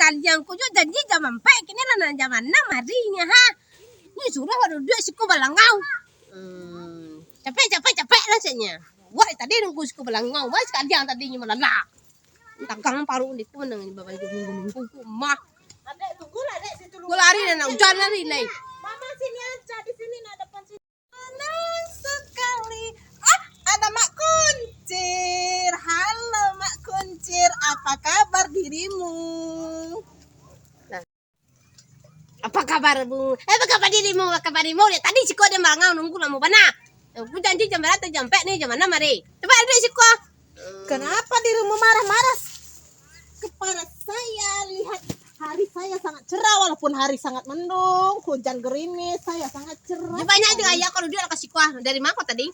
sekalian ko janji jam 4 kini lah jam 6 harinya ha. Ni suruh baru dua siku balangau. Capek rasanya. Wah tadi nunggu siku balangau, wah sekalian tadinya malah. Tagang paru di ko nang babai nunggu mah. Adek tunggu lah Dek situ. Ko lari na hujan lari lay. Mama sini aja di sini nak depan sini. Senang sekali. Ada Mak Kuncir. Halo Mak Kuncir, apa kabar dirimu? Apa kabarmu? Apa kabar dirimu? Apa kabarmu? Tadi si ko dia marangau nunggu lama bana. Aku janji jam berapa jam 4 nih jam 6 hari. Coba ada si ko. Kenapa dirimu marah-marah kepada saya? Lihat hari saya sangat cerah walaupun hari sangat mendung, hujan gerimis, saya sangat cerah. Dia banyak juga ya kalau dia kasih ko. Dari mana kau tadi?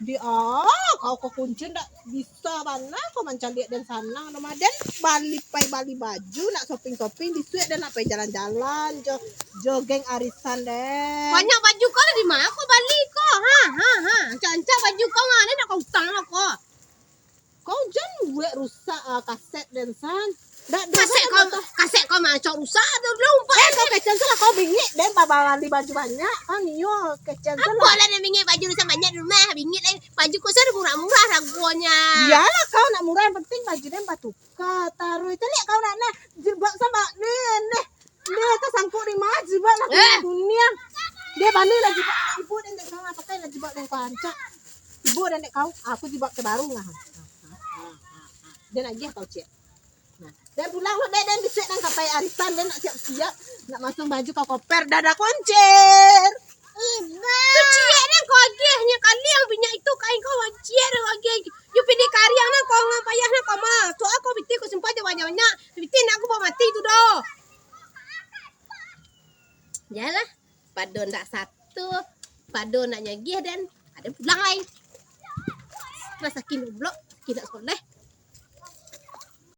Kau ke kunci ndak bisa mana kau mencari dan sana nama dan balik baju nak shopping di suit dan apa jalan-jalan jogging arisan deh. Banyak baju kau dari mana kau balik kau? Canca baju kau ngane nak kau utang aku. Kau jangan buat rusak kaset dan san. Kaset kau macam rusak tu lupa. Kau kecen salah kau bingit dan balik baju banyak kan yo kecen salah. Apa lah nak bingit baju rusak banyak di rumah bingit baju kau sudah murah-murah ragunya. Iyalah kau nak murah yang penting baju dan batu taruh itu lihat kau nak jilbab sama nih tak sangkut di mana jilbab lah dunia. Dia balik lah jilbab ibu dan dek kau pakai lah jilbab dan kau ancak. Ibu dan dek kau aku jilbab terbaru ngah. Dan aja kau cek. Dan pulang lo dan bisa nang kapai arisan dan nak siap-siap nak masuk baju kau koper dada Kuncir. Iba. Tu cia nang kau agihnya kali yang minyak itu kain kau cia nang agih. You pilih karya nang kau ngapayah nang kau mah. Tu aku biti kau sempat banyak-banyak. Biti nak aku bawa mati tu doh. Yalah. Padon tak satu. Padon nak nyagih dan ada pulang lain. Rasa kini blok tidak sekolah.